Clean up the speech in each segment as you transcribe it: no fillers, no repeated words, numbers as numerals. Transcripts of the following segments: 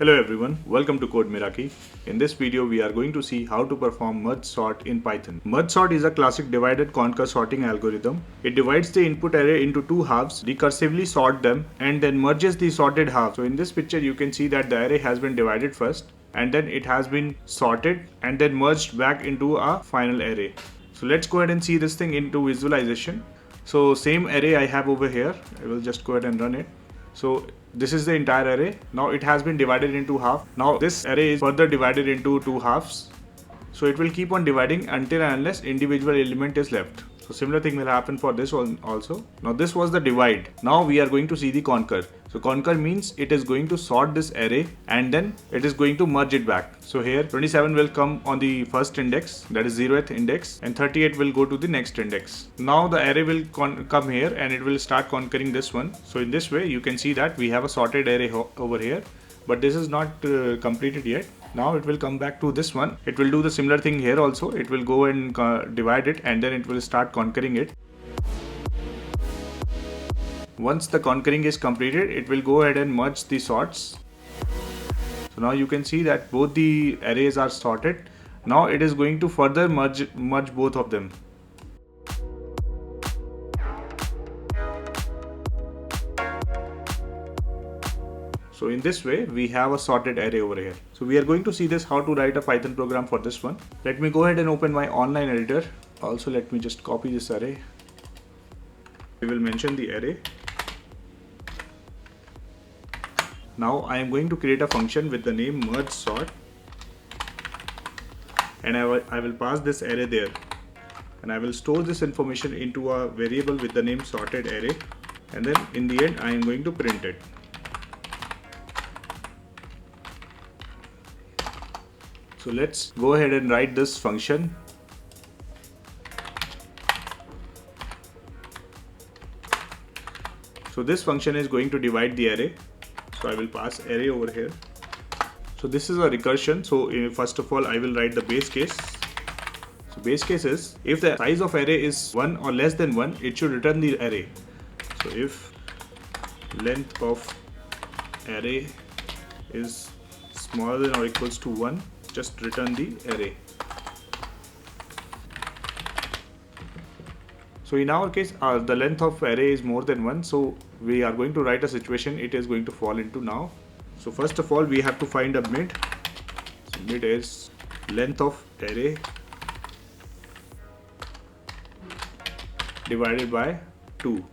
Hello everyone, welcome to CodeMeraki. In this video, we are going to see how to perform merge sort in Python. Merge sort is a classic divide conquer sorting algorithm. It divides the input array into two halves, recursively sort them, and then merges the sorted half. So in this picture, you can see that the array has been divided first, and then it has been sorted and then merged back into a final array. So let's go ahead and see this thing into visualization. So same array I have over here. I will just go ahead and run it. So this is the entire array. Now it has been divided into half. Now this array is further divided into two halves. So it will keep on dividing until and unless individual element is left. So similar thing will happen for this one also. Now this was the divide. Now we are going to see the conquer. So conquer means it is going to sort this array and then it is going to merge it back. So here 27 will come on the first index, that is 0th index, and 38 will go to the next index. Now the array will come here and it will start conquering this one. So in this way you can see that we have a sorted array over here, but this is not completed yet. Now it will come back to this one. It will do the similar thing here also. It will go and divide it and then it will start conquering it. Once the conquering is completed, it will go ahead and merge the sorts. So now you can see that both the arrays are sorted. Now it is going to further merge both of them. So in this way, we have a sorted array over here. So we are going to see this how to write a Python program for this one. Let me go ahead and open my online editor. Also, let me just copy this array. We will mention the array. Now I am going to create a function with the name merge sort. And I will pass this array there. And I will store this information into a variable with the name sorted array. And then in the end, I am going to print it. So let's go ahead and write this function. So this function is going to divide the array. So I will pass array over here. So this is a recursion. So first of all, I will write the base case. So base case is if the size of array is 1 or less than 1, it should return the array. So if length of array is smaller than or equals to 1, just return the array. So in our case, the length of array is more than 1. So we are going to write a situation it is going to fall into now. So first of all, we have to find a mid. So mid is length of array divided by 2.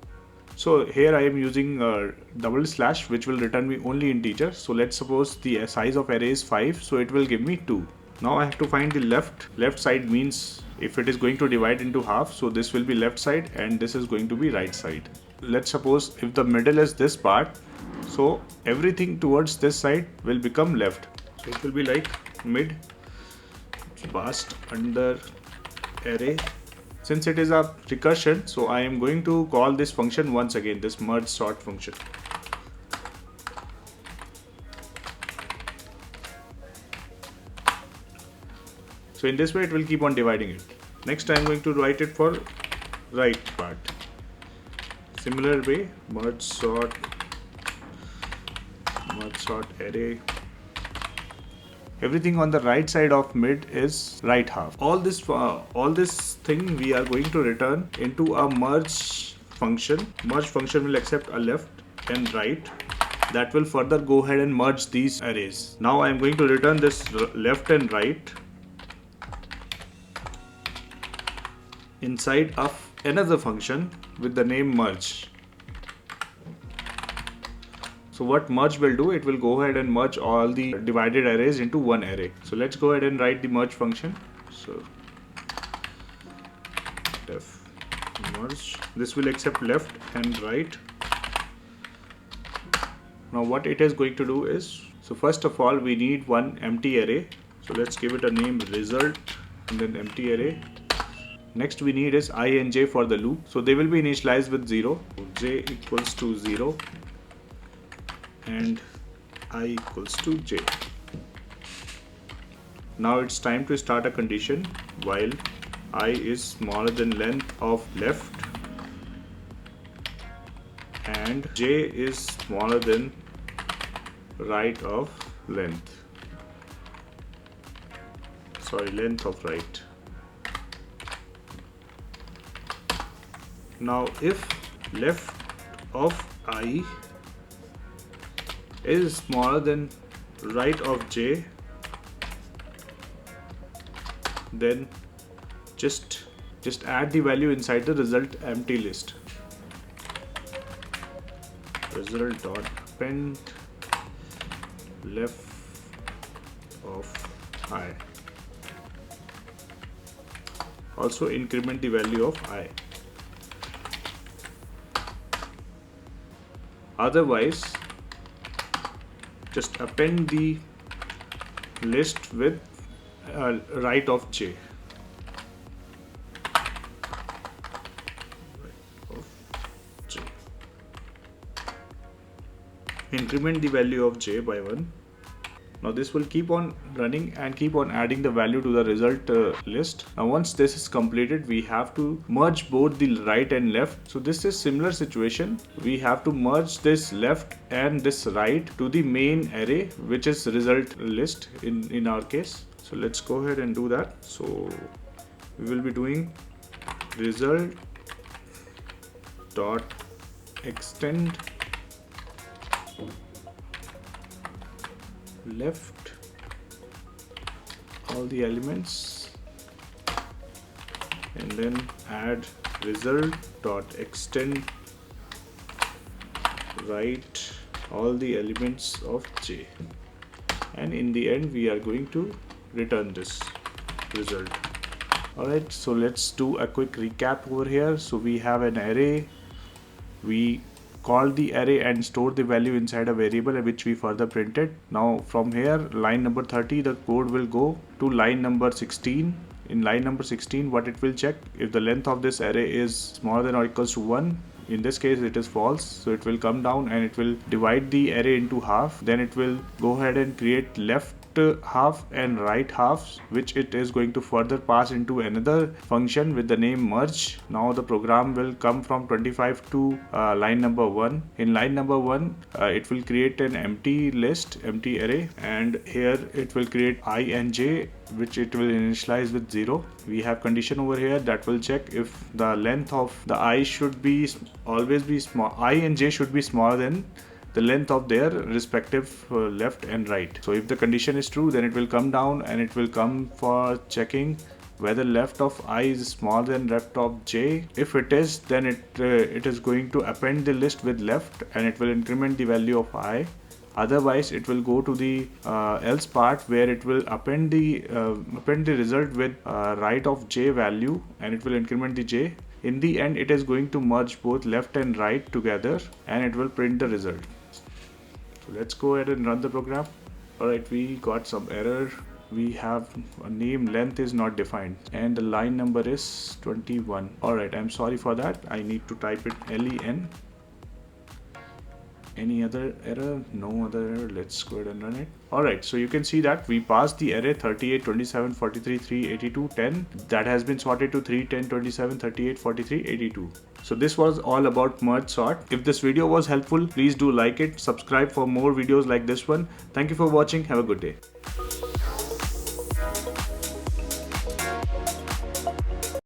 So here I am using a double slash which will return me only integer. So let's suppose the size of array is 5, so it will give me 2. Now I have to find the left side means if it is going to divide into half, so this will be left side and this is going to be right side. Let's suppose if the middle is this part, so everything towards this side will become left. So it will be like mid passed under array. Since it is a recursion, so I am going to call this function once again, this merge sort function. So in this way, it will keep on dividing it. Next, I am going to write it for right part. Similar way, merge sort array. Everything on the right side of mid is right half. All this thing we are going to return into a merge function. Merge function will accept a left and right. That will further go ahead and merge these arrays. Now I am going to return this left and right inside of another function with the name merge. So what merge will do, it will go ahead and merge all the divided arrays into one array. So let's go ahead and write the merge function. So def merge, this will accept left and right. Now what it is going to do is, so first of all we need one empty array. So let's give it a name result and then empty array. Next we need is I and j for the loop. So they will be initialized with 0. J equals to 0. And I equals to j. Now it's time to start a condition while I is smaller than length of left and j is smaller than right of length of right. Now if left of I is smaller than right of j, then just add the value inside the result empty list. Result dot append left of I. Also increment the value of I. Otherwise, just append the list with right of j. Increment the value of j by 1. Now this will keep on running and keep on adding the value to the result list. Now once this is completed, we have to merge both the right and left. So this is similar situation. We have to merge this left and this right to the main array, which is result list in our case. So let's go ahead and do that. So we will be doing result dot extend left all the elements, and then add result dot extend right all the elements of j, and in the end we are going to return this result. Alright, so let's do a quick recap over here. So we have an array, we call the array and store the value inside a variable which we further printed. Now from here, line number 30, the code will go to line number 16. In line number 16, what it will check, if the length of this array is smaller than or equals to 1, in this case it is false, so it will come down and it will divide the array into half. Then it will go ahead and create left half and right half, which it is going to further pass into another function with the name merge. Now the program will come from 25 to line number 1. In line number 1, it will create an empty array, and here it will create I and j, which it will initialize with 0. We have condition over here that will check if the length of the I should be always be small, I and j should be smaller than the length of their respective left and right. So if the condition is true, then it will come down and it will come for checking whether left of I is smaller than left of j. If it is, then it is going to append the list with left and it will increment the value of I. Otherwise, it will go to the else part where it will append the result with right of j value and it will increment the j. In the end, it is going to merge both left and right together and it will print the result. So let's go ahead and run the program. Alright, we got some error. We have a name length is not defined and the line number is 21. Alright, I'm sorry for that. I need to type it len. Any other error? No other error. Let's go ahead and run it. Alright, so you can see that we passed the array 38, 27, 43, 3, 82, 10. That has been sorted to 3, 10, 27, 38, 43, 82. So this was all about merge sort. If this video was helpful, please do like it, subscribe for more videos like this one. Thank you for watching. Have a good day.